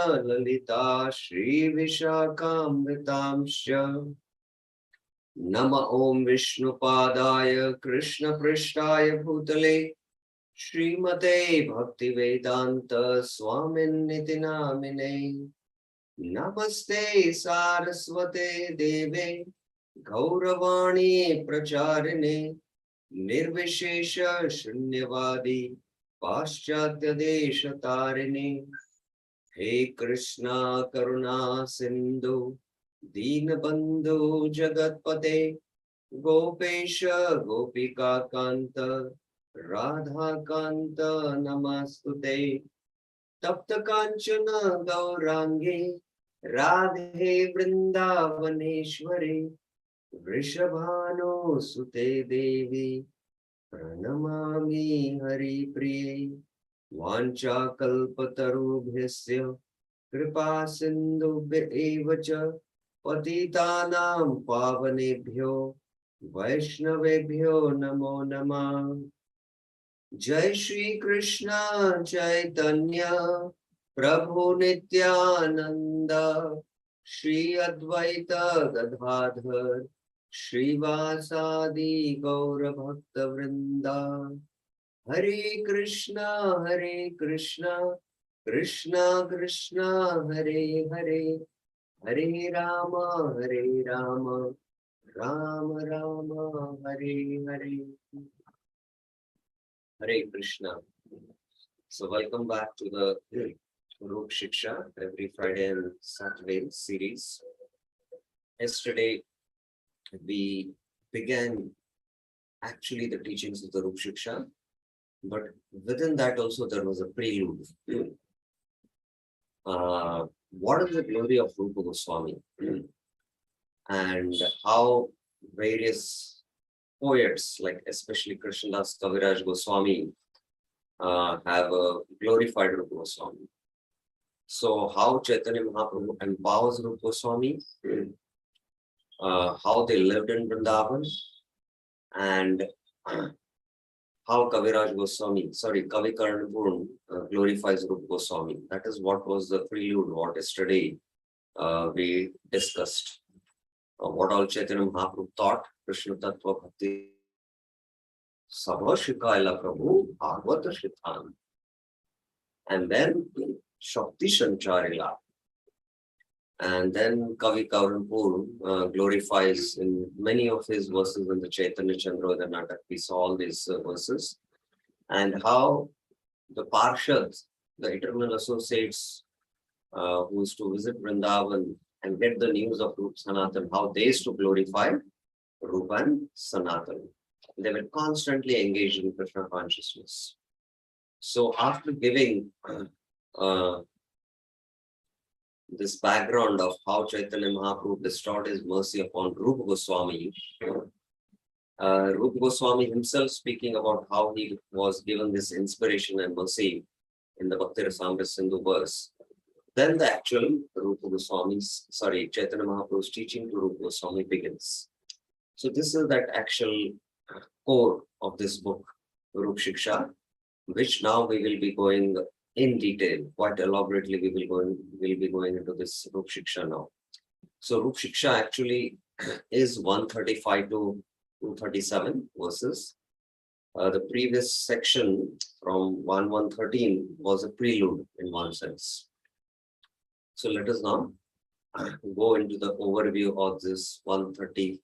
Lalita Shri Vishakhamritamsya. Nama Om Vishnu Padaya Krishna Prishtaya Bhutale Srimate Bhakti Vedanta Swamin Niti Namine. Namaste Saraswate Deve Gauravani Pracharine Nirvishesha Shunyavadi Paschatya Desha Tarine. He Krishna Karuna Sindhu Deenabandhu Jagatpate Gopesha Gopika Kanta Radha Kanta Namastute Tapta Kanchana Gaurangi Radhe Vrindavaneshwari Vrishabhano Sute Devi Pranamami Hari Priye Vancha Kalpatarubhyasya Kripa Sindhubhya evacha Patitanam Pavanebhyo Vaishnavebhyo Namo Namah. Jai Shri Krishna Chaitanya Prabhu Nityananda Shri Advaita Gadadhar Shri Vasadi Gaura Bhakta Vrinda. Hare Krishna Krishna Krishna Hare Hare Hare Rama Rama Rama Hare Hare. Hare Krishna. So welcome back to the Rūpa Śikṣā every Friday and Saturday series. Yesterday we began actually the teachings of the Rūpa Śikṣā, but within that also there was a prelude. What is the glory of Rūpa Goswami and how various poets, like especially Krishnadas Kaviraj Goswami, have glorified Rūpa Goswami. So how Chaitanya Mahaprabhu empowers Rūpa Goswami, how they lived in Vrindavan, and how Kaviraj Goswami, Kavi Karnapur glorifies Rūpa Goswami. That is what was the prelude, what yesterday we discussed. What all Chaitanya Mahaprabhu taught, Krishna Tattva Bhakti Sabha Shikaila Prabhu Bhagavata Shithan. And then Shakti Sancharila. And then Kavi Karnapur glorifies in many of his verses in the Chaitanya Chandra Natak. We saw all these verses. And how the Parshads, the eternal associates who used to visit Vrindavan and get the news of Rupa Sanatan, how they used to glorify Rupa and Sanatan. They were constantly engaged in Krishna consciousness. So after giving this background of how Chaitanya Mahaprabhu bestowed his mercy upon Rūpa Goswami, Rūpa Goswami himself speaking about how he was given this inspiration and mercy in the Bhakti Rasamrita Sindhu verse. Then the actual Chaitanya Mahaprabhu's teaching to Rūpa Goswami begins. So this is that actual core of this book, Rūpa Śikṣā, which now we will be going in detail, quite elaborately. We will be going into this Rūpa Śikṣā now. So Rūpa Śikṣā actually is 135 to 237 verses. The previous section from 113 was a prelude in one sense. So let us now go into the overview of this 135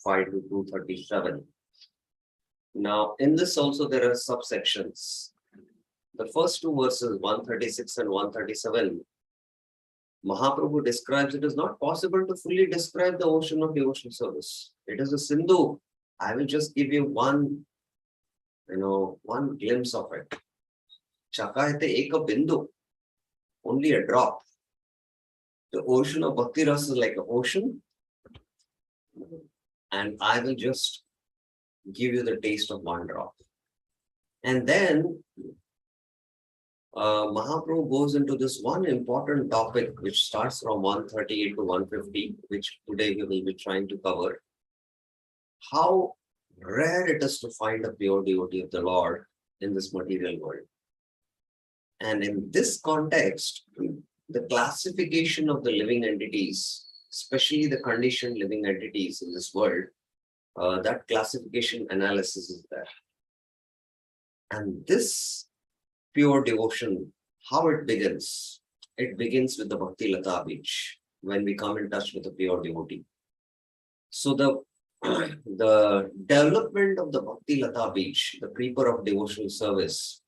to 237. Now, in this also there are subsections. The first two verses, 136 and 137, Mahaprabhu describes it is not possible to fully describe the ocean of devotional service. It is a Sindhu. I will just give you one glimpse of it. Chakayate eka bindu, only a drop. The ocean of Bhakti Rasa is like an ocean, and I will just give you the taste of one drop. And then Mahaprabhu goes into this one important topic which starts from 138 to 150, which today we will be trying to cover. How rare it is to find a pure devotee of the Lord in this material world. And in this context, the classification of the living entities, especially the conditioned living entities in this world, that classification analysis is there. And this pure devotion, how it begins? It begins with the Bhakti Lata Bij, when we come in touch with the pure devotee. So the development of the Bhakti Lata Bij, the creeper of devotional service,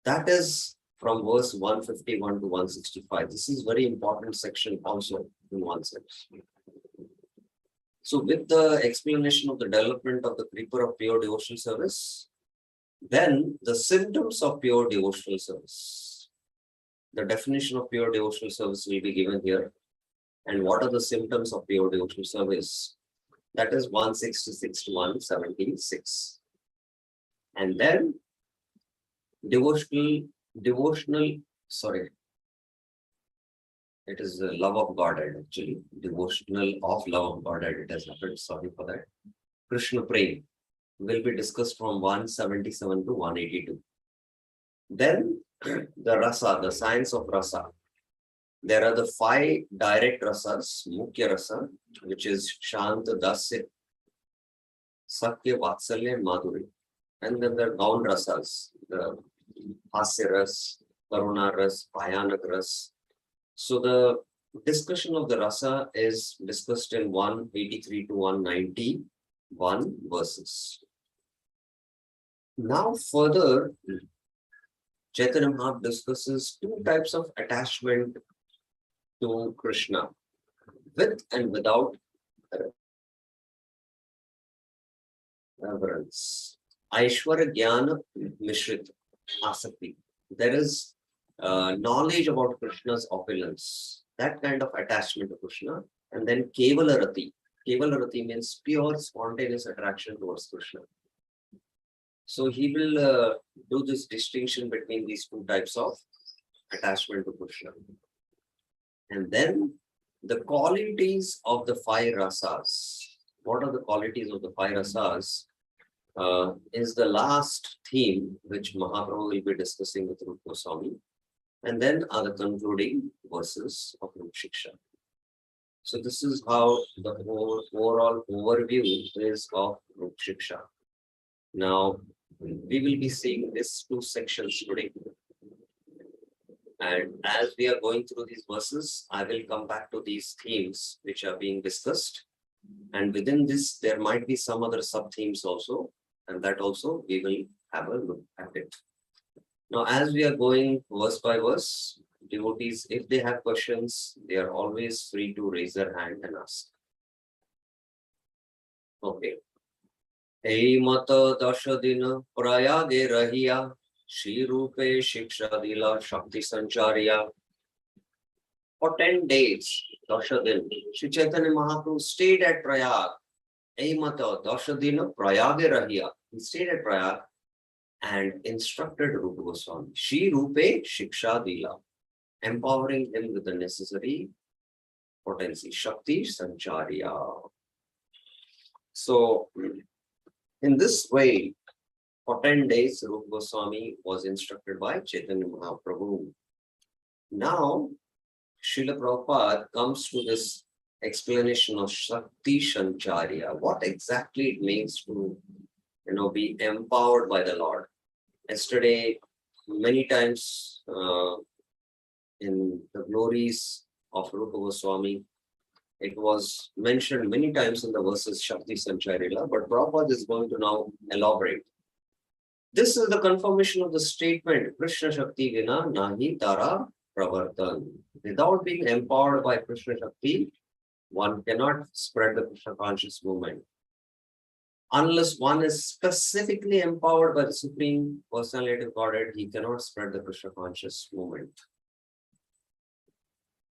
that is from verse 151 to 165. This is very important section also in one sense. So with the explanation of the development of the creeper of pure devotional service, then the symptoms of pure devotional service. The definition of pure devotional service will be given here. And what are the symptoms of pure devotional service? That is 166 to 176. And then devotional, it is the love of Godhead actually. Devotional of love of Godhead, it has happened, sorry for that. Krishna Prem will be discussed from 177 to 182. Then the rasa, the science of rasa. There are the 5 direct rasas, Mukhya rasa, which is Shanta, Dasya, Sakya, Vatsalya, and Madhuri. And then there are Gaun rasas, the Hasya ras, Karuna ras, Bhayanak ras. So the discussion of the rasa is discussed in 183 to 191 verses. Now further, Chaitanya Mahaprabhu discusses 2 types of attachment to Krishna, with and without reverence. Aishwarya Jnana Mishrit Asakti. There is knowledge about Krishna's opulence, that kind of attachment to Krishna. And then Kevalarati. Kevalarati means pure spontaneous attraction towards Krishna. So he will do this distinction between these 2 types of attachment to Krishna. And then the qualities of the 5 rasas. What are the qualities of the 5 rasas? Is the last theme which Mahaprabhu will be discussing with Rūpa Goswami. And then are the concluding verses of Śikṣā. So this is how the overall overview is of Śikṣā. Now, we will be seeing these 2 sections today. And as we are going through these verses, I will come back to these themes which are being discussed. And within this, there might be some other sub-themes also. And that also we will have a look at it. Now, as we are going verse by verse, devotees, if they have questions, they are always free to raise their hand and ask. Okay. Mata Dashadina Prayage Rahiya Shri Rūpa Śikṣā Dila Śikṣā. For 10 days, Dashadin, Sri Chaitanya Mahaprabhu stayed at Prayag. Mata Dashadina Prayage Rahiya. He stayed at Prayag and instructed Rūpa Goswami, Shri Rūpa Śikṣā Dila, empowering him with the necessary potency, Shakti Sancharya. So, in this way, for 10 days, Rūpa Goswami was instructed by Chaitanya Mahaprabhu. Now, Srila Prabhupada comes to this explanation of Shakti Sancharya. What exactly it means to, be empowered by the Lord. Yesterday, many times in the glories of Rūpa Goswami, it was mentioned many times in the verses Shakti Sancharya, but Prabhupada is going to now elaborate. This is the confirmation of the statement, Krishna Shakti Vina Nahi Tara Pravartan. Without being empowered by Krishna Shakti, one cannot spread the Krishna conscious movement. Unless one is specifically empowered by the Supreme Personality of Godhead, he cannot spread the Krishna conscious movement.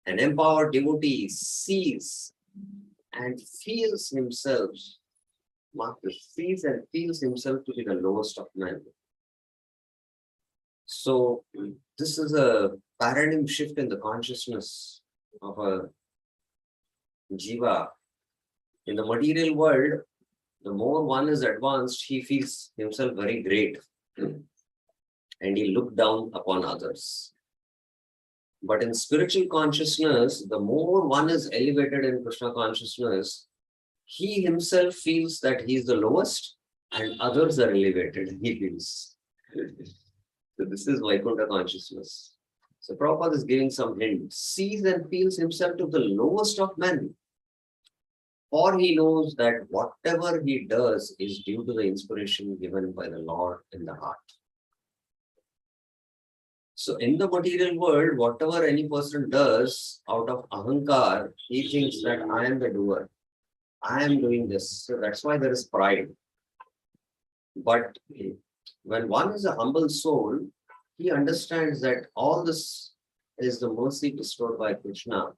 An empowered devotee sees and feels himself, sees and feels himself to be the lowest of men. So this is a paradigm shift in the consciousness of a jiva. In the material world, the more one is advanced, he feels himself very great. and he looked down upon others. But in spiritual consciousness, the more one is elevated in Krishna consciousness, he himself feels that he is the lowest and others are elevated, he feels. So this is Vaikuntha consciousness. So Prabhupada is giving some hint. Sees and feels himself to the lowest of men. Or he knows that whatever he does is due to the inspiration given by the Lord in the heart. So in the material world, whatever any person does out of ahankar, he thinks that I am the doer. I am doing this. So that's why there is pride. But when one is a humble soul, he understands that all this is the mercy bestowed by Krishna.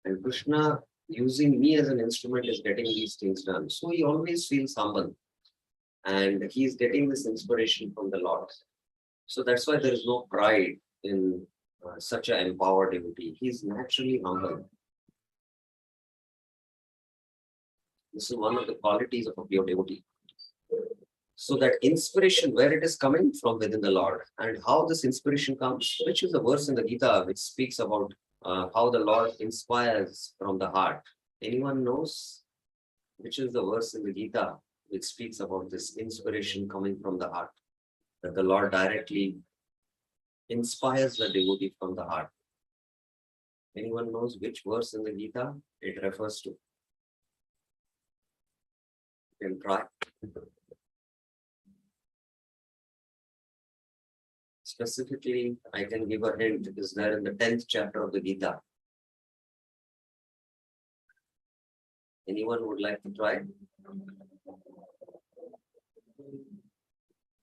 And Krishna, using me as an instrument, is getting these things done. So he always feels humble. And he is getting this inspiration from the Lord. So that's why there is no pride in such an empowered devotee. He is naturally humble. This is one of the qualities of a pure devotee. So that inspiration, where it is coming from within the Lord, and how this inspiration comes, which is a verse in the Gita which speaks about how the Lord inspires from the heart. Anyone knows which is the verse in the Gita which speaks about this inspiration coming from the heart? That the Lord directly inspires the devotee from the heart. Anyone knows which verse in the Gita it refers to? You can try. Specifically, I can give a hint. It is there in the 10th chapter of the Gita. Anyone would like to try?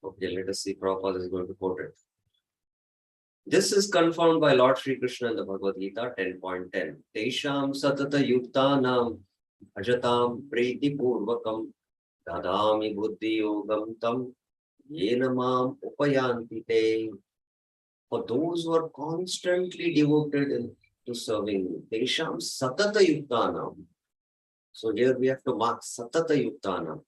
Okay, let us see. Prabhupada is going to quote it. This is confirmed by Lord Sri Krishna in the Bhagavad Gita 10.10. Tesham satata yuktanam ajatam priti purvakam dadami buddhi yogam tam yenamam upayanti te. For those who are constantly devoted to serving me, Tesham satata yuktanam. So here we have to mark satata yuktanam.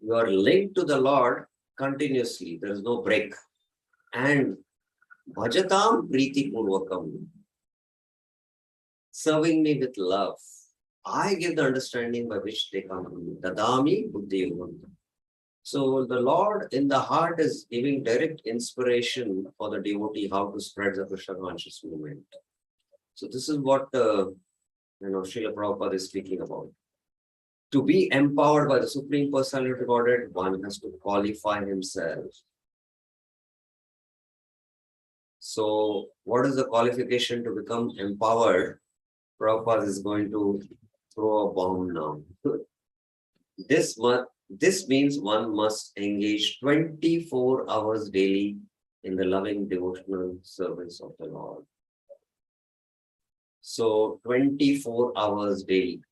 You are linked to the Lord continuously. There is no break. And bhajatam priti purvakam. Serving me with love. I give the understanding by which they come to me. Dadami buddhi yogam. So the Lord in the heart is giving direct inspiration for the devotee how to spread the Krishna conscious movement. So this is what Srila Prabhupada is speaking about. To be empowered by the Supreme Personality of Godhead, one has to qualify himself. So what is the qualification to become empowered? Prabhupada is going to throw a bomb now. This means one must engage 24 hours daily in the loving devotional service of the Lord. So 24 hours daily.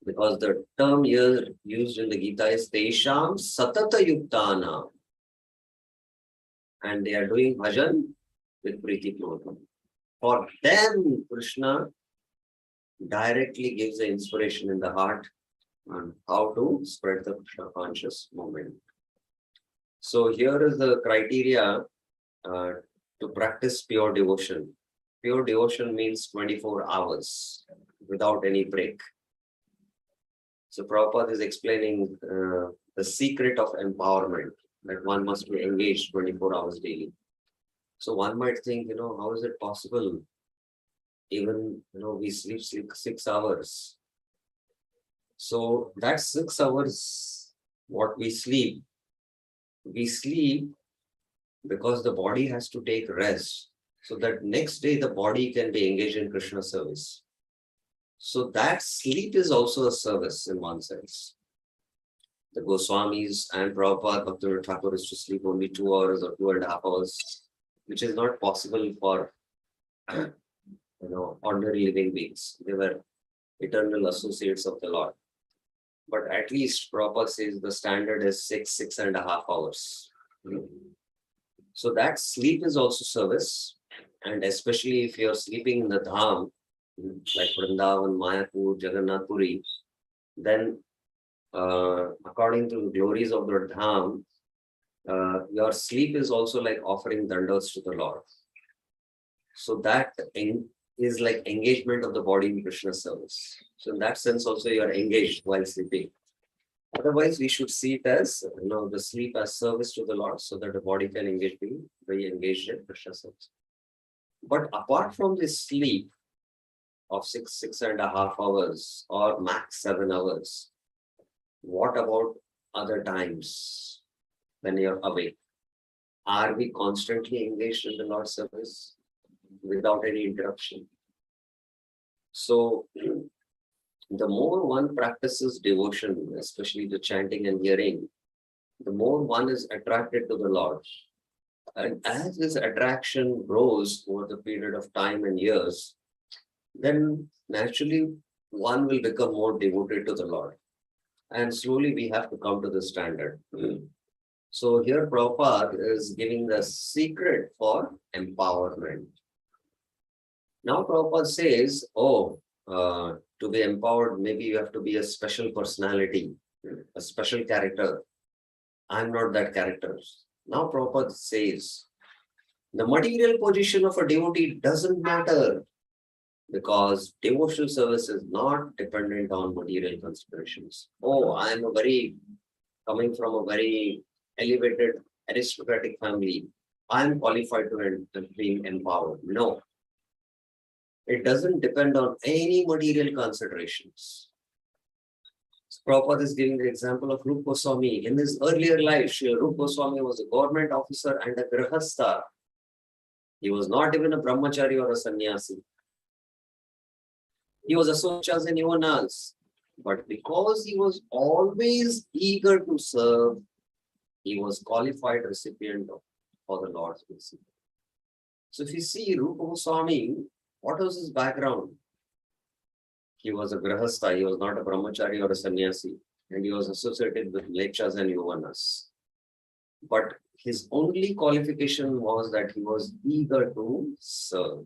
Because the term here used in the Gita is Tesham Satata Yuktana. And they are doing bhajan with Priti Purvakam. For them, Krishna directly gives the inspiration in the heart on how to spread the Krishna conscious movement. So here is the criteria to practice pure devotion. Pure devotion means 24 hours without any break. So Prabhupada is explaining the secret of empowerment, that one must be engaged 24 hours daily. So one might think, how is it possible? Even, we sleep 6 hours. So that 6 hours, what we sleep because the body has to take rest. So that next day the body can be engaged in Krishna service. So that sleep is also a service in one sense. The Goswamis and Prabhupada Bhaktivinoda Thakur is to sleep only 2 hours or 2.5 hours, which is not possible for ordinary living beings. They were eternal associates of the Lord. But at least Prabhupada says the standard is 6.5 hours. So that sleep is also service. And especially if you're sleeping in the Dham, like Vrindavan, Mayapur, Jagannath Puri, then according to the glories of the Dham, Your sleep is also like offering dandavats to the Lord. So that is like engagement of the body in Krishna service. So in that sense also you are engaged while sleeping. Otherwise, we should see it as the sleep as service to the Lord, so that the body can be very engaged in Krishna service. But apart from this sleep of 6.5 hours or max 7 hours, what about other times when you're awake? Are we constantly engaged in the Lord's service without any interruption? So the more one practices devotion, especially the chanting and hearing, the more one is attracted to the Lord. And as this attraction grows over the period of time and years, then naturally one will become more devoted to the Lord. And slowly we have to come to the standard. So here Prabhupada is giving the secret for empowerment. Now Prabhupada says, to be empowered, maybe you have to be a special personality, a special character. I'm not that character. Now Prabhupada says, the material position of a devotee doesn't matter, because devotional service is not dependent on material considerations. I'm coming from a very elevated aristocratic family. I'm qualified to be empowered. No. It doesn't depend on any material considerations. Prabhupada is giving the example of Rūpa Goswami. In his earlier life, Rūpa Goswami was a government officer and a grihastha. He was not even a brahmachari or a sannyasi. He was associated in Yuvanas. But because he was always eager to serve, he was qualified recipient for the Lord's blessing. So if you see Rūpa Goswami, what was his background? He was a grihastha, he was not a brahmachari or a sannyasi, and he was associated with lechas and yavanas. But his only qualification was that he was eager to serve.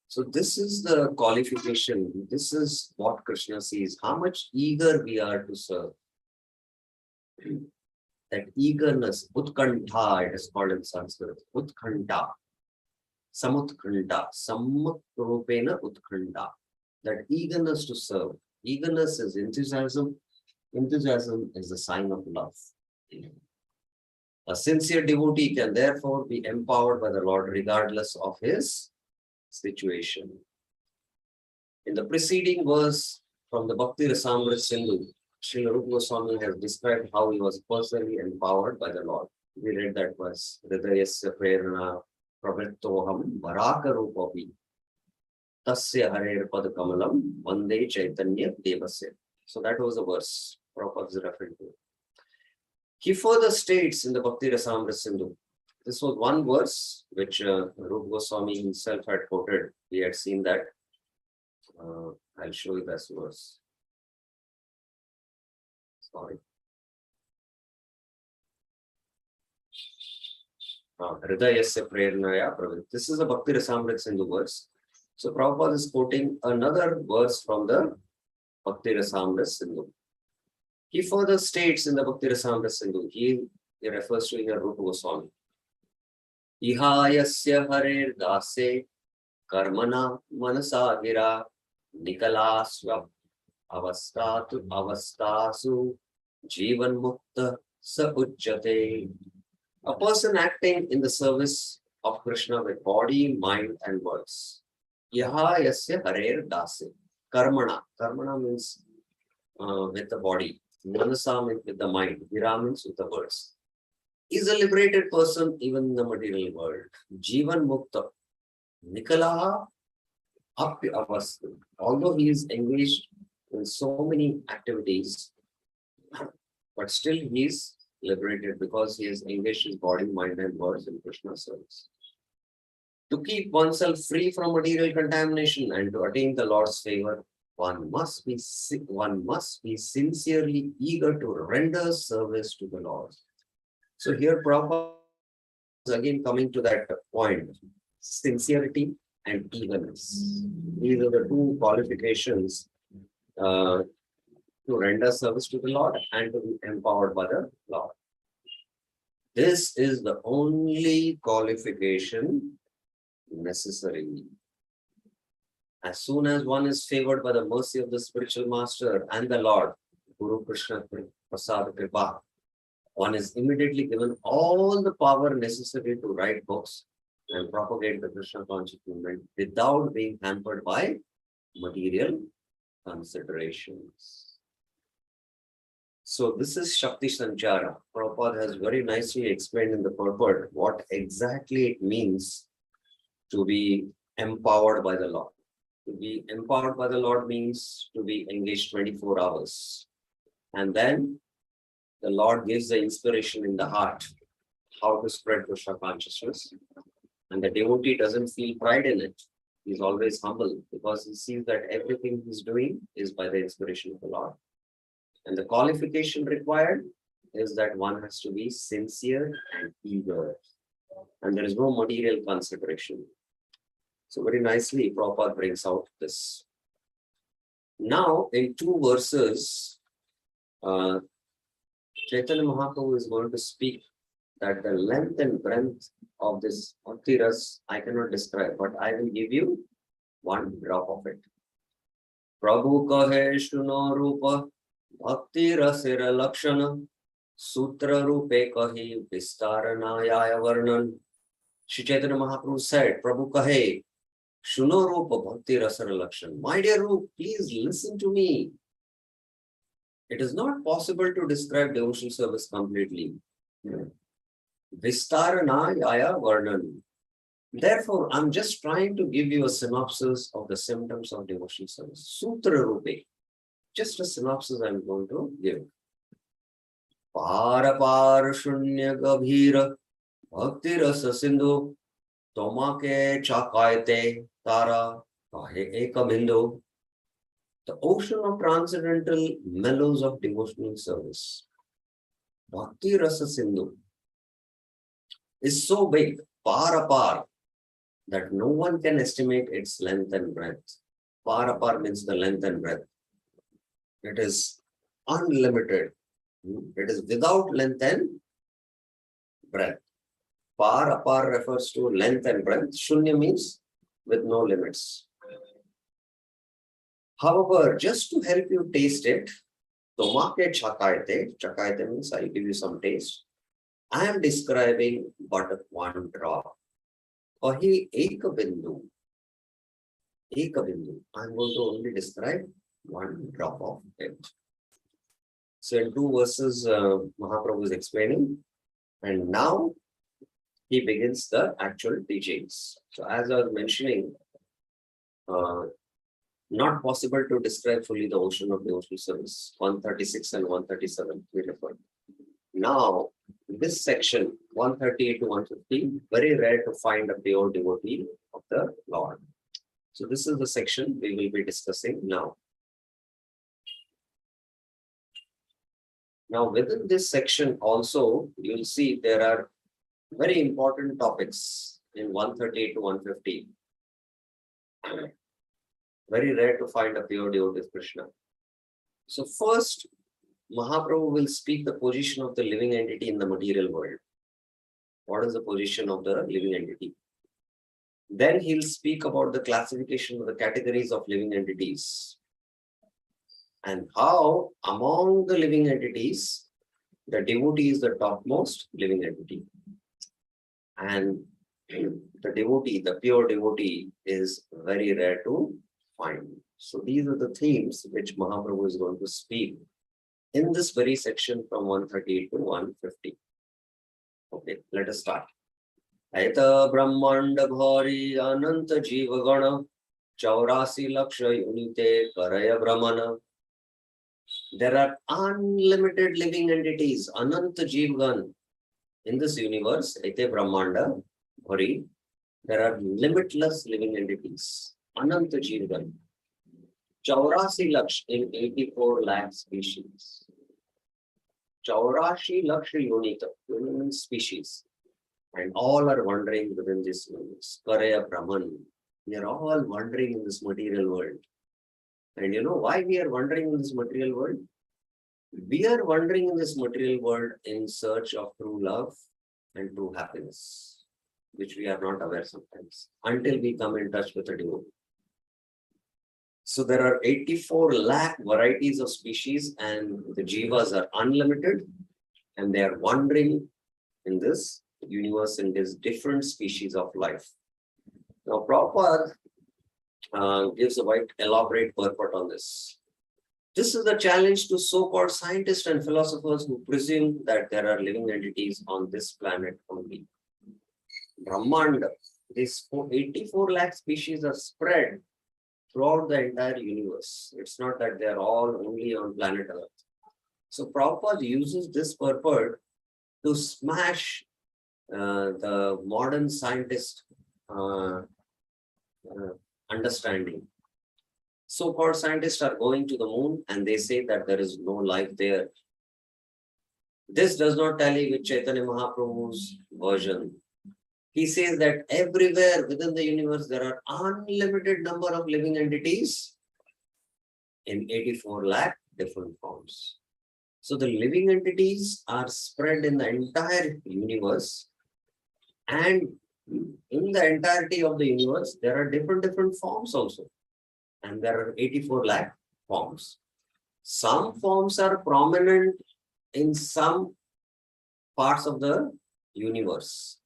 So this is the qualification. This is what Krishna sees, how much eager we are to serve. That eagerness, utkantha, it is called in Sanskrit, utkantha. Samutkanta, samukrupena utkanta. That eagerness to serve. Eagerness is enthusiasm. Enthusiasm is the sign of love. A sincere devotee can therefore be empowered by the Lord regardless of his situation. In the preceding verse from the Bhakti Rasamrita Sindhu, Srila Rūpa Goswami has described how he was personally empowered by the Lord. We read that verse. Hridayasya prerana pravrittoham varaka rupapi tasya harer pad kamalam vande chaitanya devasya. So that was the verse Prabhupada is referring to. He further states in the Bhakti Rasamrita Sindhu, this was one verse which Rūpa Goswami himself had quoted. We had seen that. I'll show you this verse. Sorry. Hridayasya Preranaya Pravit. This is a Bhakti Rasamrita Sindhu verse. So Prabhupada is quoting another verse from the Bhakti Rasamrita Sindhu. He further states in the Bhakti Rasamrita Sindhu, he refers to here Rūpa Goswami. Ihayasya harer dase karmana manasahira nikalasva avastasu jivan mukta sa uchyate. A person acting in the service of Krishna with body, mind, and words. Yaha yasya harer dase. Karmana. Karmana means with the body. Manasa means with the mind. Vira means with the words. Is a liberated person even in the material world. Jivan mukta. Nikalaha apya avastu. Although he is engaged in so many activities, but still he is liberated because he has engaged his body, mind, and words in Krishna's service. To keep oneself free from material contamination and to attain the Lord's favor, one must be sincerely eager to render service to the Lord. So here Prabhupada is again coming to that point, sincerity and eagerness. These are the two qualifications to render service to the Lord and to be empowered by the Lord. This is the only qualification necessary. As soon as one is favored by the mercy of the spiritual master and the Lord, Guru Krishna Prasad Kripa, one is immediately given all the power necessary to write books and propagate the Krishna conscious movement without being hampered by material considerations. So this is Shakti Sanchara. Prabhupada has very nicely explained in the purport what exactly it means to be empowered by the Lord. To be empowered by the Lord means to be engaged 24 hours. And then the Lord gives the inspiration in the heart how to spread Krishna consciousness. And the devotee doesn't feel pride in it. He's always humble because he sees that everything he's doing is by the inspiration of the Lord. And the qualification required is that one has to be sincere and eager. And there is no material consideration. So very nicely, Prabhupada brings out this. Now, in 2 verses, Chaitanya Mahaprabhu is going to speak that the length and breadth of this Bhakti Ras I cannot describe, but I will give you 1 drop of it. Prabhu kahe shuno Rūpa Bhakti Rasira Lakshana Sutra Rūpe kahi Vistaranayaya Varnan. Shri Chaitanya Mahaprabhu said, Prabhu kahe shuno Rūpa Bhakti Rasira Lakshana. My dear Rūpa, please listen to me. It is not possible to describe devotional service completely. Vistaranayaya Varnan. Therefore, I'm just trying to give you a synopsis of the symptoms of devotional service. Sutra Rūpe. Just a synopsis I'm going to give. Parapar Shunya Gabhira Bhakti Rasa Sindhu Tomake Chakaite Tara Kahe Eka Bindu. The ocean of transcendental mellows of devotional service. Bhakti Rasa Sindhu is so big, par, that no one can estimate its length and breadth. Par means the length and breadth. It is unlimited. It is without length and breadth. Par refers to length and breadth. Shunya means with no limits. However, just to help you taste it, Tomake Chakaite means I'll give you some taste. I am describing but 1 drop. Kahi Eka Bindu. I'm going to only describe 1 drop of it. So in 2 verses, Mahaprabhu is explaining, and now he begins the actual teachings. So as I was mentioning, not possible to describe fully the ocean of devotional service. 136 and 137 we referred. Now, this section, 138 to 150, very rare to find a pure devotee of the Lord. So this is the section we will be discussing now. Now, within this section also, you'll see there are very important topics in 138 to 150. Very rare to find a pure devotee of Krishna. So first, Mahaprabhu will speak the position of the living entity in the material world. What is the position of the living entity? Then he'll speak about the classification of the categories of living entities and how among the living entities, the devotee is the topmost living entity. And the devotee, the pure devotee, is very rare to find. So these are the themes which Mahaprabhu is going to speak in this very section from 138 to 150. Okay, let us start. Aita Brahmanda Bhari Ananta Jiva Gana Chaurasi Laksha Unite Karaya Brahmana. There are unlimited living entities, Ananta Jiva in this universe, Aita Brahmanda Bhari. There are limitless living entities, Ananta Jiva. Chaurasi Laksh in 84 lakh species. Chaurashi Laksha Unita, human species. And all are wandering within this universe. Karaya Brahman. We are all wandering in this material world. And you know why we are wandering in this material world? We are wandering in this material world in search of true love and true happiness, which we are not aware sometimes until we come in touch with a devotee. So there are 84 lakh varieties of species, and the jivas are unlimited, and they are wandering in this universe in these different species of life. Now, Prabhupada gives a quite elaborate purport on this. This is the challenge to so-called scientists and philosophers who presume that there are living entities on this planet only. Brahmanda, these 84 lakh species are spread throughout the entire universe. It's not that they are all only on planet Earth. So Prabhupada uses this purport to smash the modern scientist understanding. So-called scientists are going to the moon and they say that there is no life there. This does not tally with Chaitanya Mahaprabhu's version. He says that everywhere within the universe there are unlimited number of living entities in 84 lakh different forms. So the living entities are spread in the entire universe, and in the entirety of the universe there are different forms also, and there are 84 lakh forms. Some forms are prominent in some parts of the universe.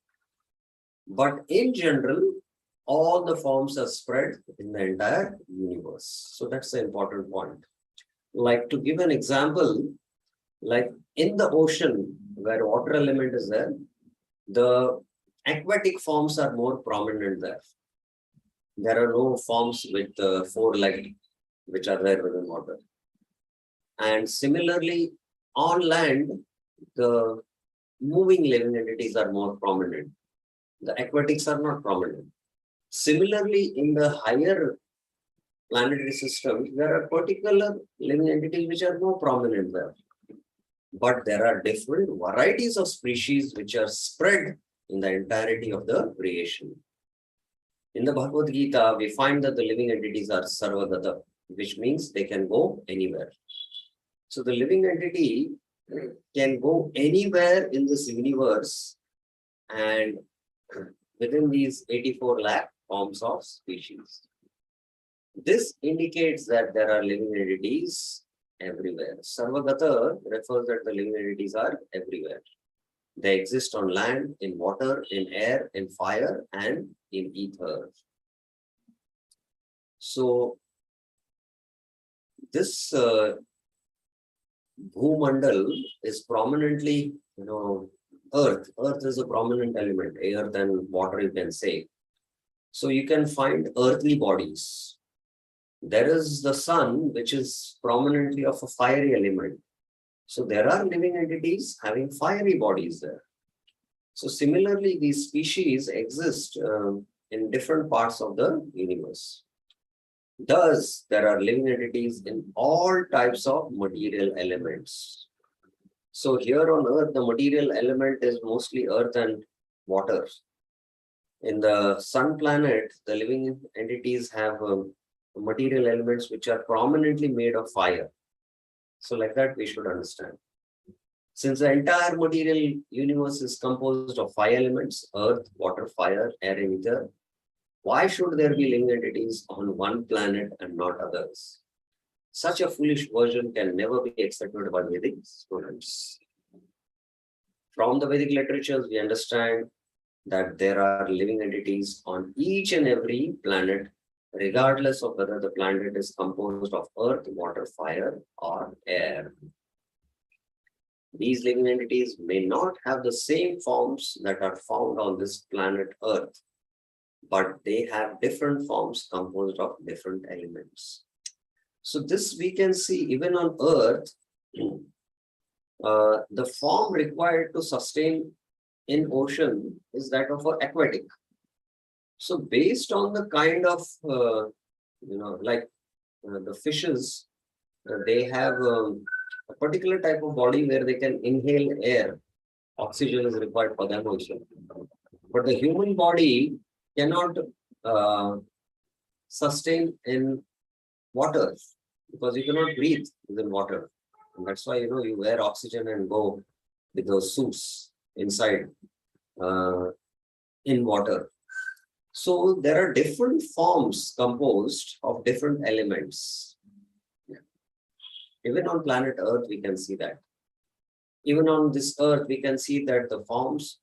But in general, all the forms are spread in the entire universe. So that's the important point. Like, to give an example, like in the ocean where water element is there, the aquatic forms are more prominent there. There are no forms with 4 legs which are there within water. And similarly, on land, the moving living entities are more prominent. The aquatics are not prominent. Similarly, in the higher planetary systems, there are particular living entities which are more prominent there. But there are different varieties of species which are spread in the entirety of the creation. In the Bhagavad Gita, we find that the living entities are sarvagata, which means they can go anywhere. So the living entity can go anywhere in this universe, and within these 84 lakh forms of species. This indicates that there are living entities everywhere. Sarvagata refers that the living entities are everywhere. They exist on land, in water, in air, in fire, and in ether. So this Bhumandal is prominently, Earth. Earth is a prominent element, earth and water, you can say. So you can find earthly bodies. There is the sun, which is prominently of a fiery element. So there are living entities having fiery bodies there. So similarly, these species exist in different parts of the universe. Thus, there are living entities in all types of material elements. So here on Earth, the material element is mostly earth and water. In the sun planet, the living entities have material elements which are prominently made of fire. So like that, we should understand. Since the entire material universe is composed of 5 elements, earth, water, fire, air, and ether, why should there be living entities on one planet and not others? Such a foolish version can never be accepted by Vedic students. From the Vedic literatures, we understand that there are living entities on each and every planet, regardless of whether the planet is composed of earth, water, fire, or air. These living entities may not have the same forms that are found on this planet Earth, but they have different forms composed of different elements. So this we can see even on Earth, the form required to sustain in ocean is that of an aquatic. So based on the kind of, the fishes, they have a particular type of body where they can inhale air. Oxygen is required for them also. But the human body cannot sustain in water because you cannot breathe within water. And that's why, you wear oxygen and go with those suits inside. in water. So there are different forms composed of different elements. Even on planet Earth, we can see that. Even on this earth, we can see that the forms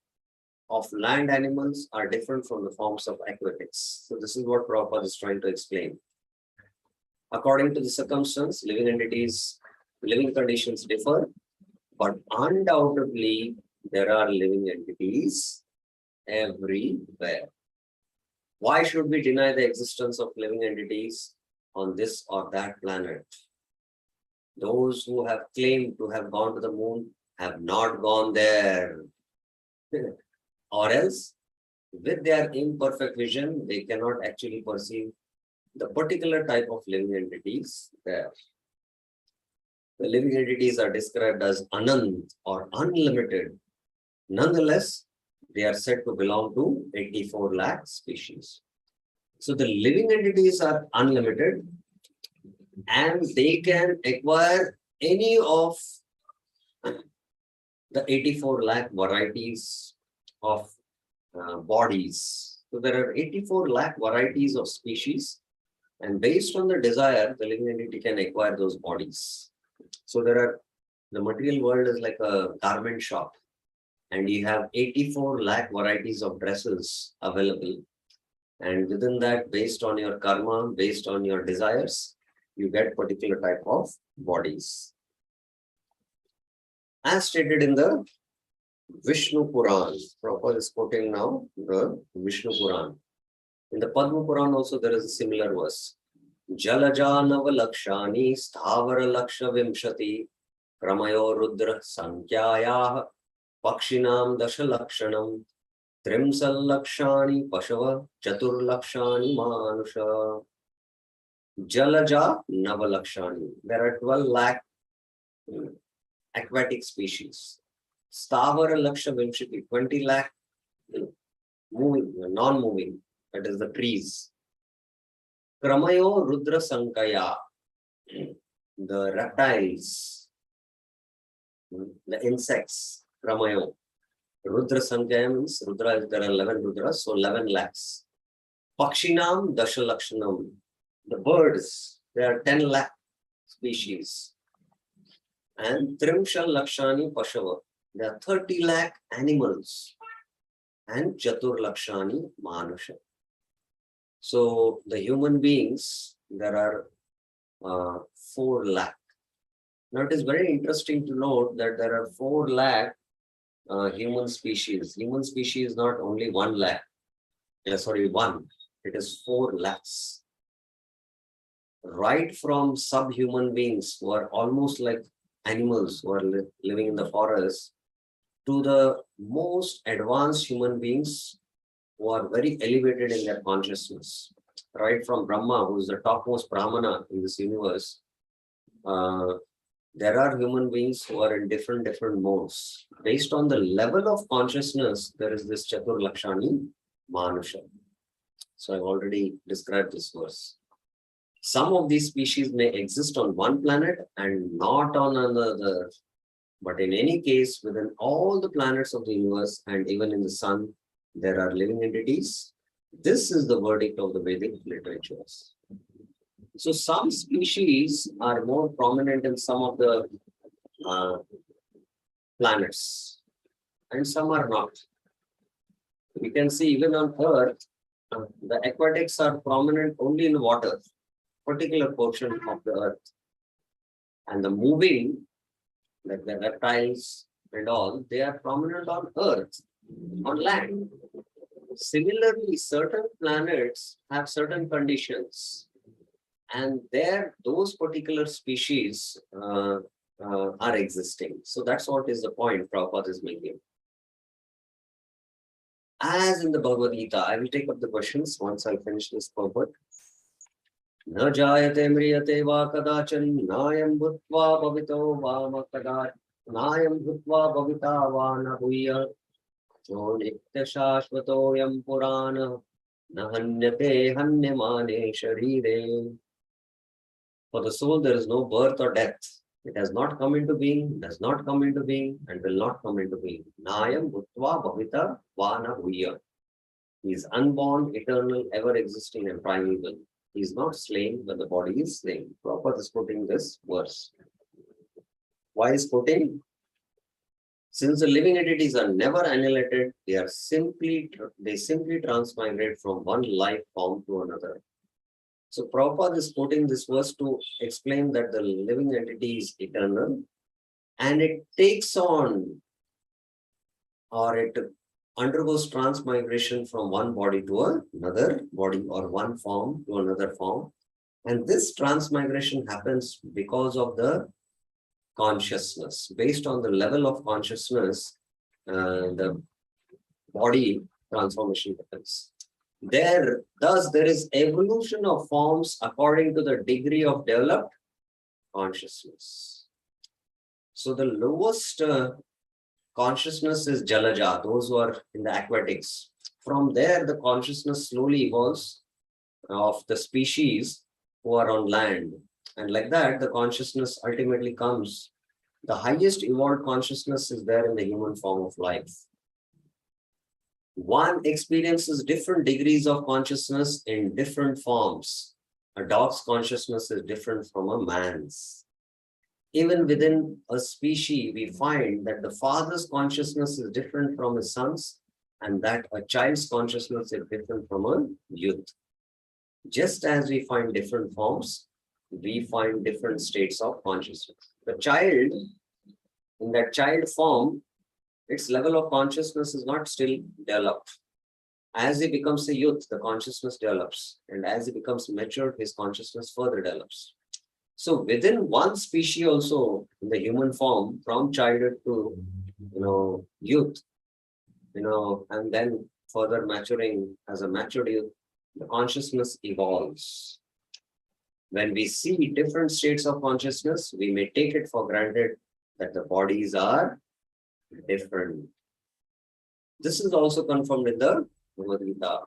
of land animals are different from the forms of aquatics. So this is what Prabhupada is trying to explain. According to the circumstance, living entities, living conditions differ, but undoubtedly there are living entities everywhere. Why should we deny the existence of living entities on this or that planet? Those who have claimed to have gone to the moon have not gone there. Or else, with their imperfect vision, they cannot actually perceive the particular type of living entities there. The living entities are described as Anant or unlimited. Nonetheless, they are said to belong to 84 lakh species. So the living entities are unlimited and they can acquire any of the 84 lakh varieties of bodies. So there are 84 lakh varieties of species, and based on the desire, the living entity can acquire those bodies. So the material world is like a garment shop, and you have 84 lakh varieties of dresses available. And within that, based on your karma, based on your desires, you get particular type of bodies. As stated in the Vishnu Puran, Prabhupada is quoting now the Vishnu Puran. In the Padma Puran also there is a similar verse. Jalajanava lakshani sthavara laksha vimshati kramayo rudra sankhyayaha pakshinam dasha lakshanam trimsal lakshani pashava chatur lakshani manusha. Jalaja Navalakshani. There are 12 lakh aquatic species. Stavara Laksha Vimshati, 20 lakh moving, non-moving, that is the trees. Kramayo Rudra Sankaya, the reptiles, the insects, Kramayo. Rudra Sankaya means Rudra, there are 11 Rudras, so 11 lakhs. Pakshinam Dasha Lakshanam. The birds, there are 10 lakh species. And Trimshal Lakshani Pashava, there are 30 lakh animals. And Chatur Lakshani Manusha. So the human beings, there are 4 lakh. Now it is very interesting to note that there are 4 lakh human species. Human species is not only 1 lakh. One. It is 4 lakhs. Right from subhuman beings who are almost like animals who are living in the forest to the most advanced human beings who are very elevated in their consciousness. Right from Brahma, who is the topmost Brahmana in this universe, there are human beings who are in different modes. Based on the level of consciousness, there is this Chatur Lakshani Manusha. So I've already described this verse. Some of these species may exist on one planet and not on another. But in any case, within all the planets of the universe and even in the sun, there are living entities. This is the verdict of the Vedic literatures. So some species are more prominent in some of the planets and some are not. We can see even on Earth, the aquatics are prominent only in water, particular portion of the earth. And the moving, like the reptiles and all, they are prominent on earth, on land. Similarly, certain planets have certain conditions, and there those particular species are existing. So that's what is the point Prabhupada is making. As in the Bhagavad Gita, I will take up the questions once I finish this purport. न जायते म्रियते वा कदाचन नायं भूत्वा भवितो वा कदाच नायं भूत्वा भविता वा न भूय जो नित्य शाश्वतोऽयं पुराण न हन्यते हन्यमाने शरीरे. For the soul there is no birth or death. It has not come into being, does not come into being, and will not come into being. Nayam Bhutva Bhavita Vana Bhuya. He is unborn, eternal, ever existing, and primeval. He is not slain, but the body is slain. Prabhupada is quoting this verse. Why is quoting? Since the living entities are never annihilated, they simply transmigrate from one life form to another. So Prabhupada is quoting this verse to explain that the living entity is eternal and it takes on, or it undergoes transmigration from one body to another body, or one form to another form. And this transmigration happens because of the consciousness. Based on the level of consciousness, the body transformation happens. Thus, there is evolution of forms according to the degree of developed consciousness. So the lowest consciousness is Jalaja, those who are in the aquatics. From there, the consciousness slowly evolves of the species who are on land. And like that, the consciousness ultimately comes. The highest evolved consciousness is there in the human form of life. One experiences different degrees of consciousness in different forms. A dog's consciousness is different from a man's. Even within a species, we find that the father's consciousness is different from his son's, and that a child's consciousness is different from a youth. Just as we find different forms, we find different states of consciousness. The child, in that child form, its level of consciousness is not still developed. As he becomes a youth, the consciousness develops. And as he becomes mature, his consciousness further develops. So within one species also, in the human form, from childhood to youth, and then further maturing as a matured youth, the consciousness evolves. When we see different states of consciousness, we may take it for granted that the bodies are different. This is also confirmed in the Bhagavad Gita.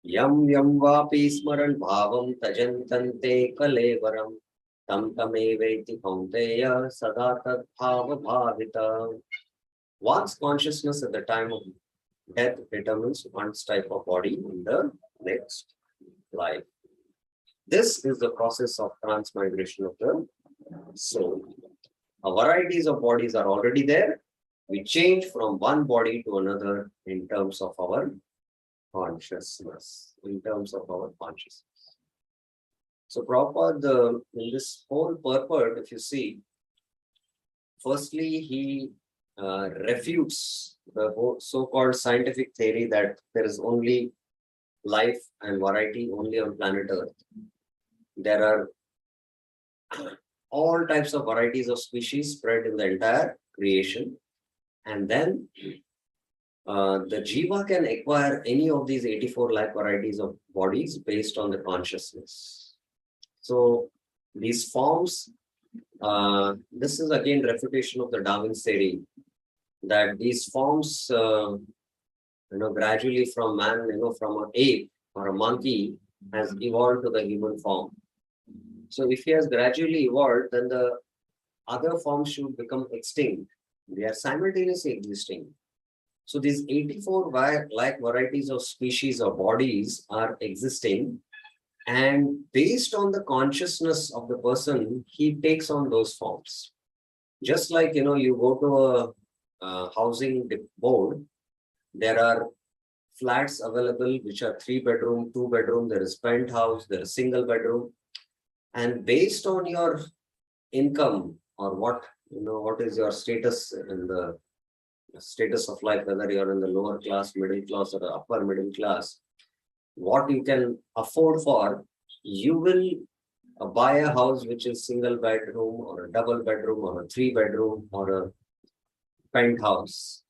Yam yam vapi smaran bhavam tajantante kalevaram tam tameveti kaunteya sadatat bhava bhavita. One's consciousness at the time of death determines one's type of body in the next life. This is the process of transmigration of the soul. Varieties of bodies are already there. We change from one body to another in terms of our consciousness. So Prabhupada, in this whole purport, if you see, firstly, he refutes the so-called scientific theory that there is only life and variety only on planet Earth. There are all types of varieties of species spread in the entire creation. And then the Jiva can acquire any of these 84 lakh varieties of bodies based on the consciousness. So these forms, this is again refutation of the Darwin's theory, that these forms, gradually from man, from an ape or a monkey has evolved to the human form. So if he has gradually evolved, then the other forms should become extinct. They are simultaneously existing. So these 84 lakh varieties of species or bodies are existing, and based on the consciousness of the person, he takes on those forms. Just like, you go to a housing board, there are flats available which are 3-bedroom, 2-bedroom, there is penthouse, there is single bedroom. And based on your income or what is your status in the status of life, whether you're in the lower class, middle class, or the upper middle class, what you can afford for, you will buy a house which is single bedroom or a double bedroom or a 3-bedroom or a penthouse.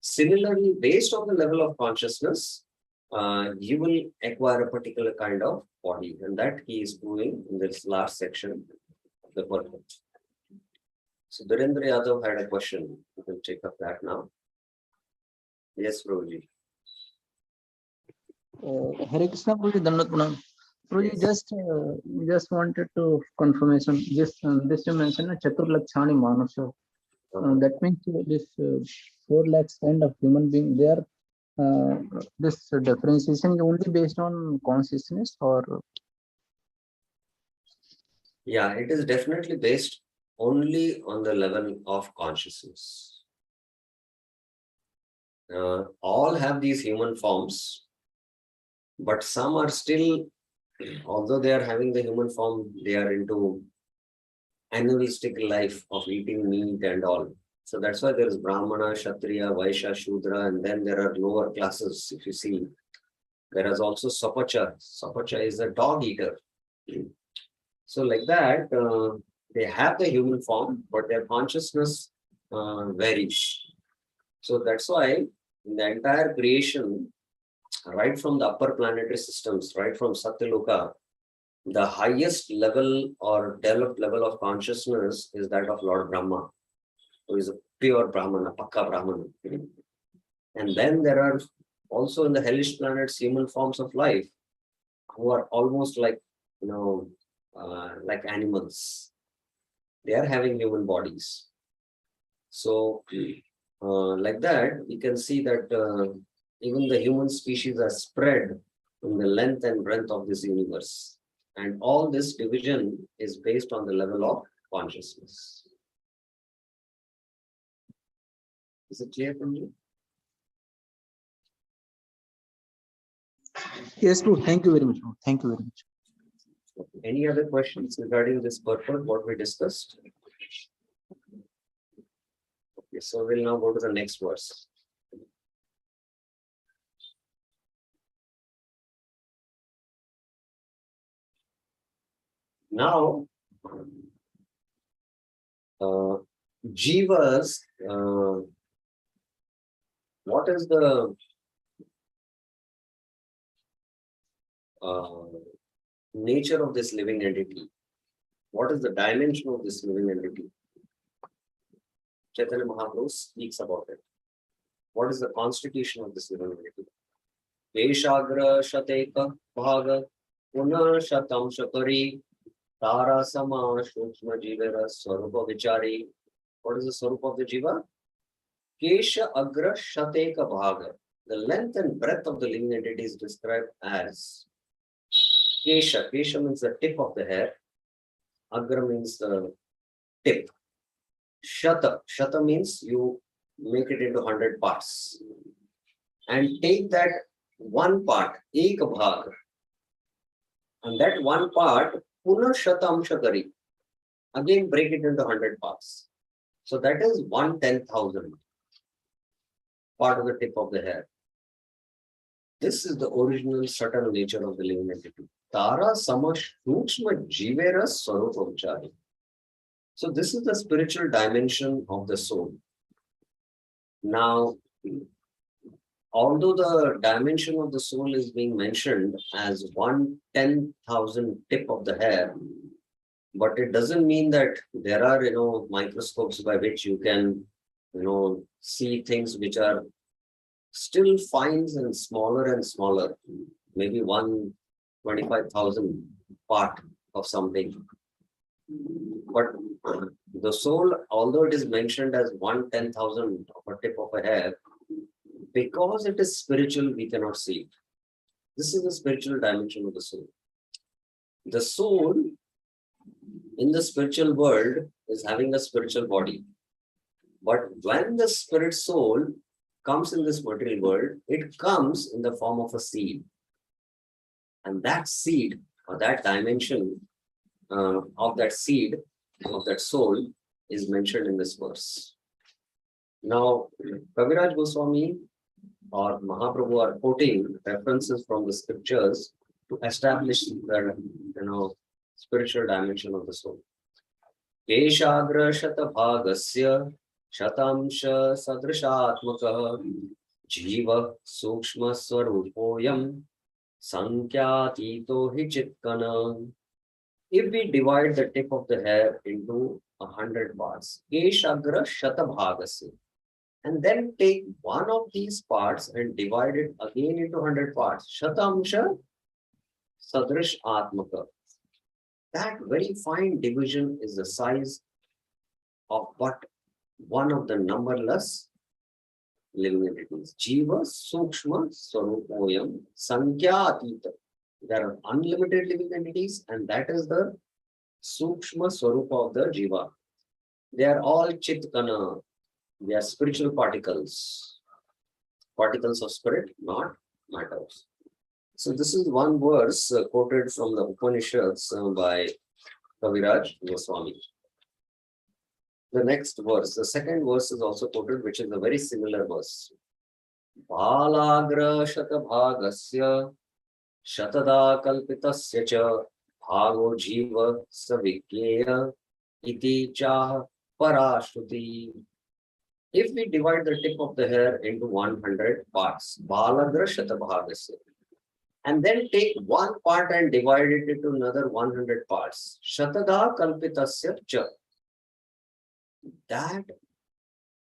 Similarly, based on the level of consciousness, you will acquire a particular kind of body, and that he is doing in this last section of the purport. So Dhirendra Yadav had a question. You can take up that now. Yes, Prabhuji. Hare Krishna, Prabhuji, Dandavat Pranam. Prabhu, just wanted to confirmation. This you mentioned Chaturlakshani Manusha. That means this 4 lakhs kind of human being, they are this differentiation only based on consciousness, or Yeah, it is definitely based only on the level of consciousness. All have these human forms, but some are still, although they are having the human form, they are into animalistic life of eating meat and all. So that's why there is Brahmana, Kshatriya, Vaishya, Shudra, and then there are lower classes. If you see, there is also Sapacha. Sapacha is a dog eater. So like that, they have the human form, but their consciousness varies. So that's why in the entire creation, right from the upper planetary systems, right from Satyaloka, the highest level or developed level of consciousness is that of Lord Brahma, who is a pure Brahmana, Pakka Brahmana. And then there are also in the hellish planets human forms of life who are almost like, like animals. They are having human bodies. So, like that, we can see that even the human species are spread in the length and breadth of this universe. And all this division is based on the level of consciousness. Is it clear from you? yes, Prabhu. Thank you very much. Thank you very much. Any other questions regarding this purport, what we discussed? Okay, so we'll now go to the next verse. Now, Jivas, what is the nature of this living entity? What is the dimension of this living entity? Chaitanya Mahaprabhu speaks about it. What is the constitution of this living entity? Veshagra Shateka Bhaga Puna Shatam Shakari Tara Sama Shukshma Jivera Swarupa Vichari. What is the Swarupa of the Jiva? Kesha Agra Shateka Bhaga. The length and breadth of the living entity is described as Kesha. Kesha means the tip of the hair. Agra means the tip. Shata. Shata means you make it into 100 parts. And take that one part, ek bhag, and that one part, puna shatam shakari, again break it into 100 parts. So that is 1/10,000 part of the tip of the hair. This is the original subtle nature of the living entity. Tara sama shukshma jivera swarupa vichari. So this is the spiritual dimension of the soul. Now, although the dimension of the soul is being mentioned as 1/10,000 tip of the hair, but it doesn't mean that there are, microscopes by which you can, see things which are still fine and smaller, maybe 1/25,000 part of something. But the soul, although it is mentioned as 1/10,000 of a tip of a hair, because it is spiritual, we cannot see it. This is the spiritual dimension of the soul. The soul in the spiritual world is having a spiritual body. But when the spirit soul comes in this material world, it comes in the form of a seed. And that seed, or that dimension of that seed, of that soul, is mentioned in this verse. Now, Kaviraj Goswami or Mahaprabhu are quoting references from the scriptures to establish the spiritual dimension of the soul. Keshagra Shata Bhagasya Shatamsha Sadrishatmaka Jiva Sukshma Swarupoyam Sankyatito Hichitkana. If we divide the tip of the hair into 100 parts, Keshagra Shata Bhagasya, and then take one of these parts and divide it again into 100 parts. Shatamsha Sadrish Atmaka. That very fine division is the size of but one of the numberless living entities. Jiva Sukshma Swarupoyam Sankhya Atita. There are unlimited living entities, and that is the Sukshma Swarupa of the Jiva. They are all Chitkana. They are spiritual particles. Particles of spirit, not matters. So this is one verse quoted from the Upanishads by Kaviraj Goswami. The next verse, the second verse is also quoted, which is a very similar verse. Balagra shatabhagasya shatada kalpitasya cha bhago jiva savigyeya iti cha parashruti. If we divide the tip of the hair into 100 parts, balagra shatabhagasya, and then take one part and divide it into another 100 parts, shatada kalpitasya cha, that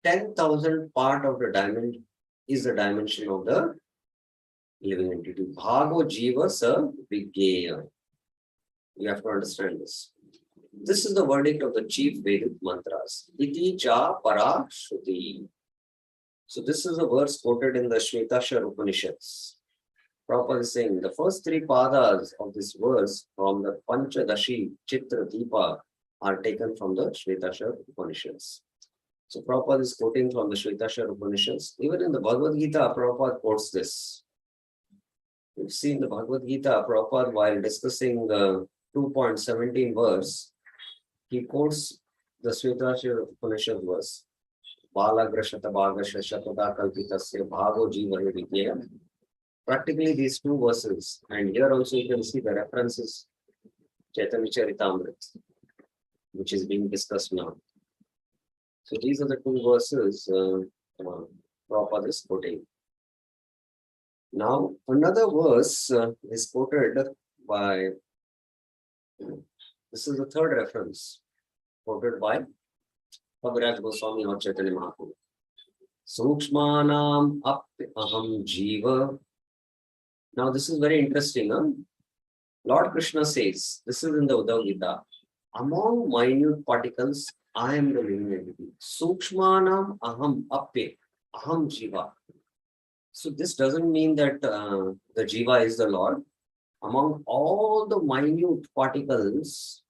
10,000 part of the diamond is the dimension of the living entity. Bhago jiva sa vigyeya. You have to understand this. This is the verdict of the chief Vedic mantras. Iti cha para shruti. So this is a verse quoted in the Śikṣā Upanishads. Prabhupada is saying the first three padas of this verse from the Panchadashi Chitra Deepa are taken from the Śikṣā Upanishads. So Prabhupada is quoting from the Śikṣā Upanishads. Even in the Bhagavad Gita, Prabhupada quotes this. We've seen the Bhagavad Gita, Prabhupada, while discussing the 2.17 verse, he quotes the Śikṣā Upanishad verse. Balagra shatabhagasya shatada kalpitasya bhago jiva vigyeya. Practically these two verses, and here also you can see the references Chaitanya-Caritāmṛta, which is being discussed now. So these are the two verses Prabhupada is quoting. Now another verse is quoted by, this is the third reference, quoted by Kaviraj Goswami or Chaitanya Mahaprabhu. Sukshmanam api aham jiva. Now this is very interesting. Lord Krishna says, this is in the Uddhav Gita, among minute particles, I am the living entity. Sukshmanam aham api aham jiva. So this doesn't mean that the jiva is the Lord. Among all the minute particles,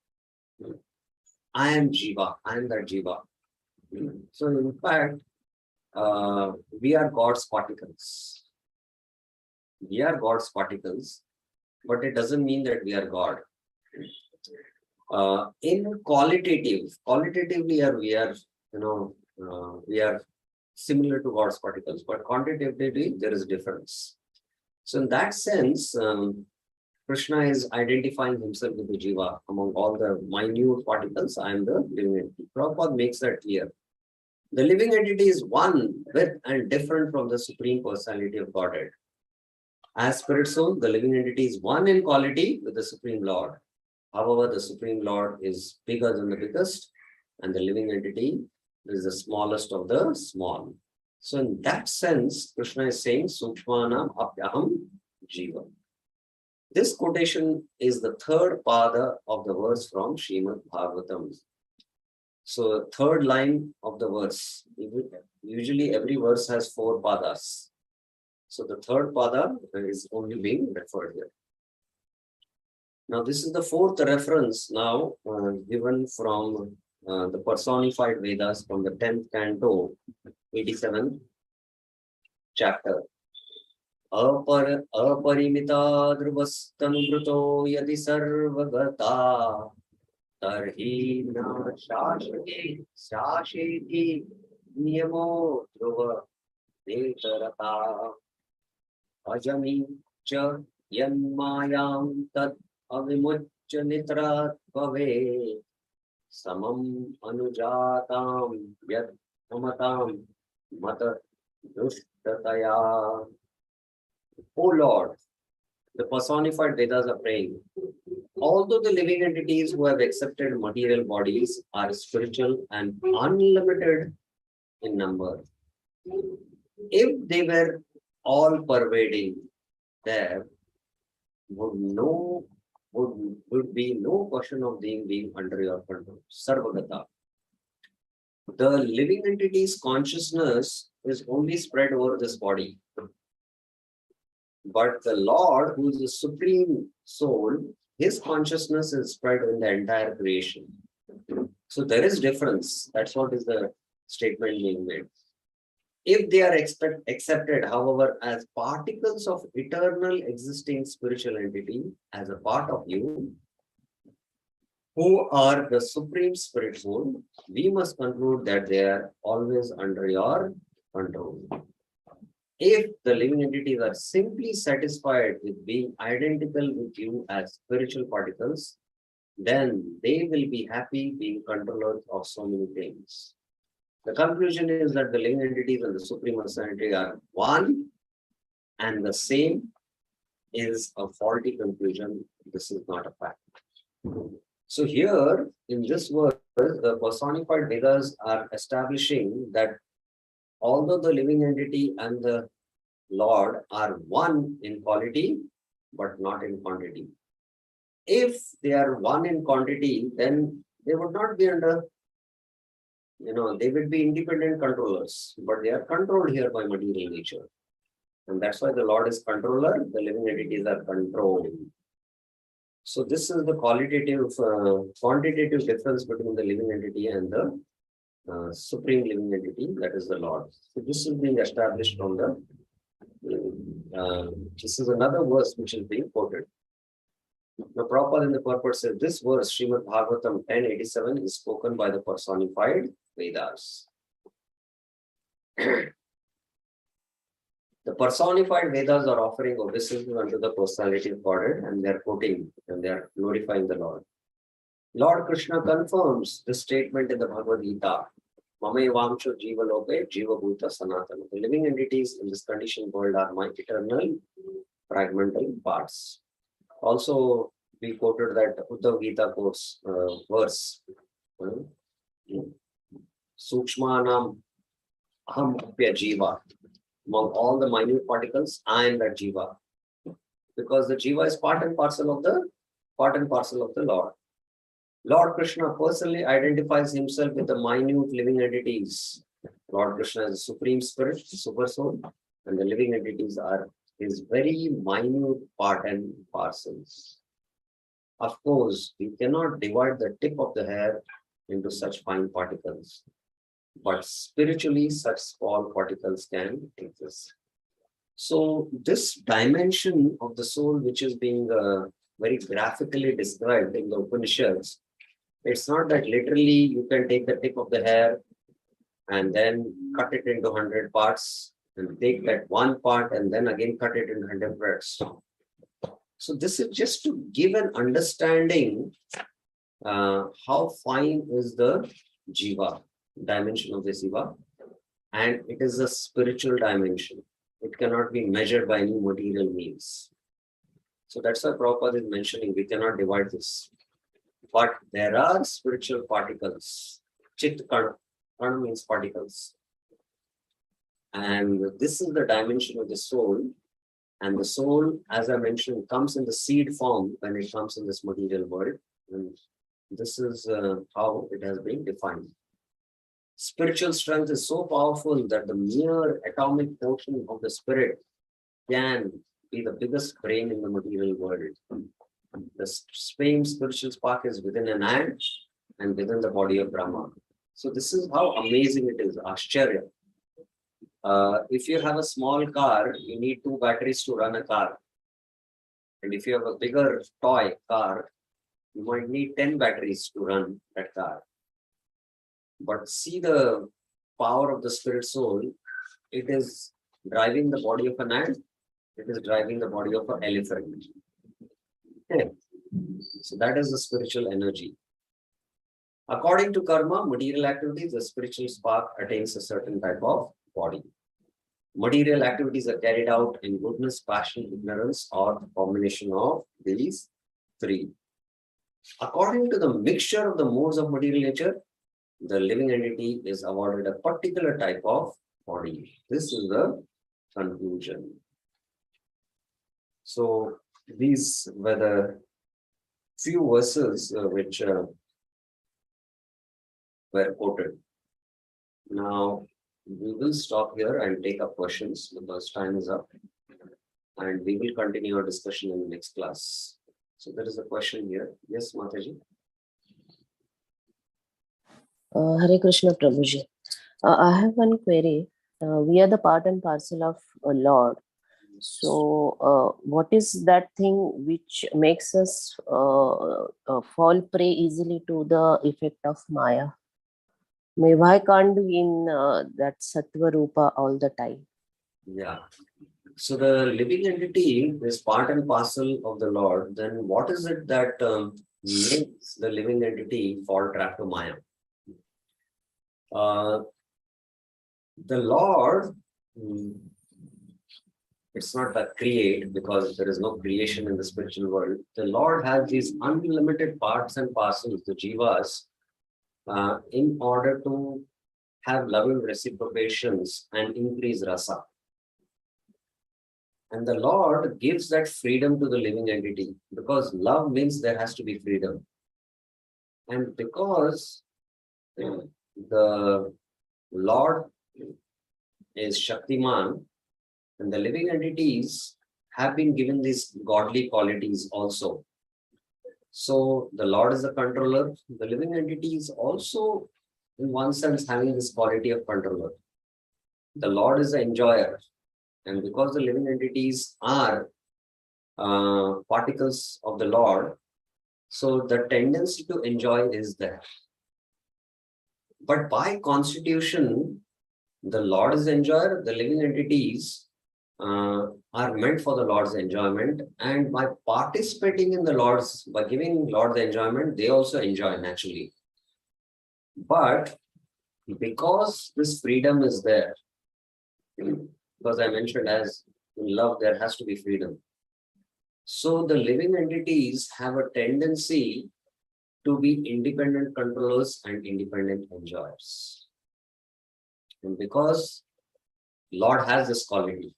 I am jiva, I am that jiva. So in fact, we are God's particles. We are God's particles, but it doesn't mean that we are God. In qualitatively, we are similar to God's particles, but quantitatively there is a difference. So in that sense, Krishna is identifying himself with the jiva. Among all the minute particles, I am the living entity. Prabhupada makes that clear. The living entity is one with and different from the Supreme Personality of Godhead. As Spirit Soul, the living entity is one in quality with the Supreme Lord. However, the Supreme Lord is bigger than the biggest, and the living entity is the smallest of the small. So in that sense, Krishna is saying, Sukshmanam apyaham jiva. This quotation is the third pada of the verse from Srimad Bhagavatam. So third line of the verse. Usually every verse has 4 padas. So the third pada is only being referred here. Now this is the fourth reference now given from the personified Vedas from the 10th canto, 87th chapter. Aparimita dhruvastanu yadi sarvagata tarhi na shasheti niyamo dhruva netarata ajami cha yanmayam tad avimuccha nitrat bhave samam anujatam yad mamatam mata dushtataya. O Lord, the personified Vedas are praying. Although the living entities who have accepted material bodies are spiritual and unlimited in number, if they were all pervading there, would be no question of being under your control. Sarvagata. The living entity's consciousness is only spread over this body. But the Lord, who is the supreme soul, his consciousness is spread in the entire creation. So there is difference. That's what is the statement being made. If they are accepted, however, as particles of eternal existing spiritual entity, as a part of you, who are the supreme spirit soul, we must conclude that they are always under your control. If the living entities are simply satisfied with being identical with you as spiritual particles, then they will be happy being controllers of so many things. The conclusion is that the living entities and the supreme personality are one and the same is a faulty conclusion. This is not a fact. So here in this verse, the personified Vedas are establishing that although the living entity and the Lord are one in quality, but not in quantity. If they are one in quantity, then they would not be under, they would be independent controllers, but they are controlled here by material nature. And that's why the Lord is controller, the living entities are controlled. So this is the quantitative difference between the living entity and the supreme living entity, that is the Lord. So this is being established from the, this is another verse which is being quoted. Now, Prabhupada in the purport says this verse, Srimad Bhagavatam 1087, is spoken by the personified Vedas. The personified Vedas are offering obeisance unto the personality of Godhead, and they are quoting and they are glorifying the Lord. Lord Krishna confirms this statement in the Bhagavad Gita. Mamevamsho Jiva Loke Jiva Bhuta Sanatana. The living entities in this conditioned world are my eternal fragmental parts. Also, we quoted that Uddhav Gita quotes verse. Sukshmanam aham apya jiva. Among all the minute particles, I am that jiva. Because the jiva is part and parcel of the Lord. Lord Krishna personally identifies himself with the minute living entities. Lord Krishna is the supreme spirit, super soul, and the living entities are his very minute part and parcels. Of course, we cannot divide the tip of the hair into such fine particles, but spiritually such small particles can exist. So this dimension of the soul, which is being very graphically described in the Upanishads, it's not that literally you can take the tip of the hair and then cut it into 100 parts and take that one part and then again cut it into 100 parts. So this is just to give an understanding how fine is the jiva, dimension of the jiva, and it is a spiritual dimension. It cannot be measured by any material means. So that's why Prabhupada is mentioning we cannot divide this. But there are spiritual particles. Chit Kana means particles. And this is the dimension of the soul. And the soul, as I mentioned, comes in the seed form when it comes in this material world. And this is how it has been defined. Spiritual strength is so powerful that the mere atomic portion of the spirit can be the biggest brain in the material world. The same spiritual spark is within an ant and within the body of Brahma. So this is how amazing it is, Ashcharya. If you have a small car, you need 2 batteries to run a car. And if you have a bigger toy car, you might need 10 batteries to run that car. But see the power of the spirit soul, it is driving the body of an ant, it is driving the body of an elephant. Okay. So that is the spiritual energy. According to karma, material activities, the spiritual spark attains a certain type of body. Material activities are carried out in goodness, passion, ignorance, or the combination of these 3. According to the mixture of the modes of material nature, the living entity is awarded a particular type of body. This is the conclusion. So these were the few verses which were quoted. Now, we will stop here and take up questions because time is up. And we will continue our discussion in the next class. So there is a question here. Yes, Mataji. Hare Krishna Prabhuji. I have one query. We are the part and parcel of Lord. So, what is that thing which makes us fall prey easily to the effect of Maya? Why can't we in that Sattva Rūpa all the time? Yeah. So the living entity is part and parcel of the Lord. Then what is it that makes the living entity fall trap to Maya? The Lord, it's not that create, because there is no creation in the spiritual world. The Lord has these unlimited parts and parcels, the jivas, in order to have loving reciprocations and increase rasa. And the Lord gives that freedom to the living entity, because love means there has to be freedom. And because the Lord is Shaktiman, and the living entities have been given these godly qualities also. So the Lord is the controller. The living entity is also, in one sense, having this quality of controller. The Lord is the enjoyer. And because the living entities are particles of the Lord, so the tendency to enjoy is there. But by constitution, the Lord is the enjoyer, the living entities are meant for the Lord's enjoyment. And by participating in the Lord's, by giving Lord the enjoyment, they also enjoy naturally. But because this freedom is there, because I mentioned as in love, there has to be freedom. So the living entities have a tendency to be independent controllers and independent enjoyers. And because Lord has this quality,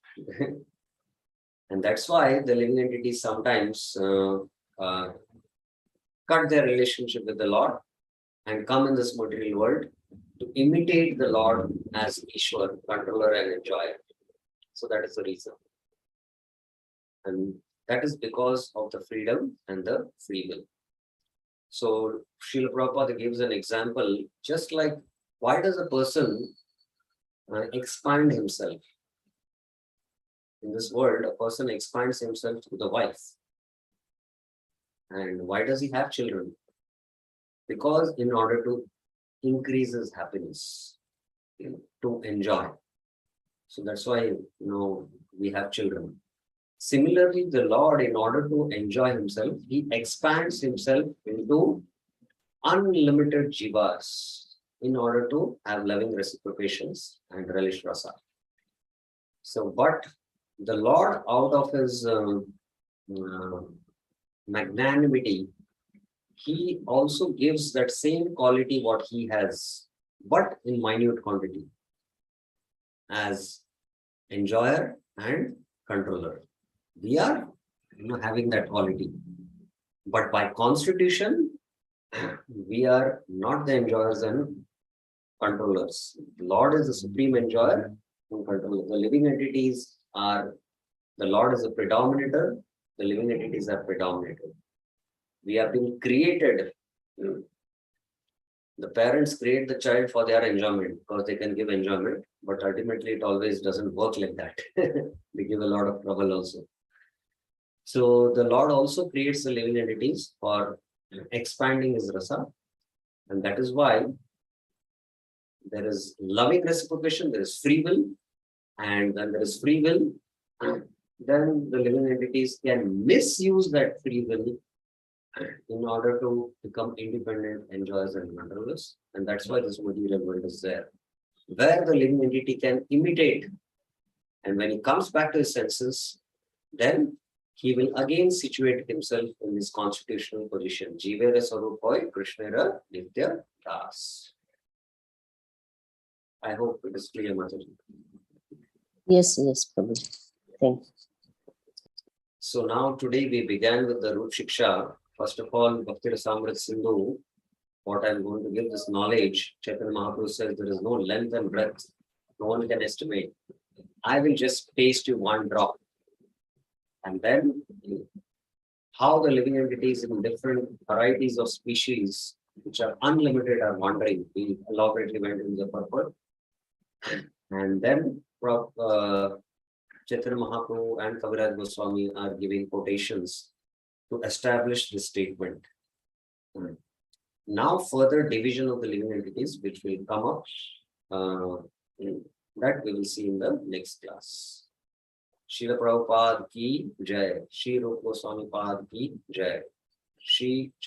and that's why the living entities sometimes cut their relationship with the Lord and come in this material world to imitate the Lord as Ishwar, controller and enjoyer. So that is the reason. And that is because of the freedom and the free will. So Srila Prabhupada gives an example, just like why does a person expand himself? In this world, a person expands himself through the wife. And why does he have children? Because in order to increase his happiness, to enjoy. So that's why, we have children. Similarly, the Lord, in order to enjoy himself, he expands himself into unlimited jivas in order to have loving reciprocations and relish rasa. So, but the Lord, out of his magnanimity, he also gives that same quality what he has, but in minute quantity, as enjoyer and controller. We are having that quality, but by constitution, we are not the enjoyers and controllers. The Lord is the supreme enjoyer and controller. The living entities are, the Lord is a predominator, the living entities are predominated. We have been created. The parents create the child for their enjoyment because they can give enjoyment, but ultimately it always doesn't work like that. They give a lot of trouble also. So the Lord also creates the living entities for expanding his rasa, and that is why there is loving reciprocation, there is free will, and when there is free will, then the living entities can misuse that free will in order to become independent enjoyers and controllers. And that's why this material world is there, where the living entity can imitate. And when he comes back to his senses, then he will again situate himself in his constitutional position. Jivera Sarupoi Krishnera Nitya Das. I hope it is clear, Mataji. Yes, Prabhuji. Thank you. So now today we began with the root Śikṣā. First of all, Bhakti-Rasamrita Sindhu. What I'm going to give this knowledge, Chaitanya Mahaprabhu says there is no length and breadth. No one can estimate. I will just paste you one drop. And then how the living entities in different varieties of species, which are unlimited, are wandering. We elaborately went into the purport. And then Chaitanya Mahaprabhu and Kaviraj Goswami are giving quotations to establish this statement. Now further division of the living entities, which will come up, that we will see in the next class. Srila Prabhupada ki Jai, Shri Rūpa Goswami Pad ki Jai, Shri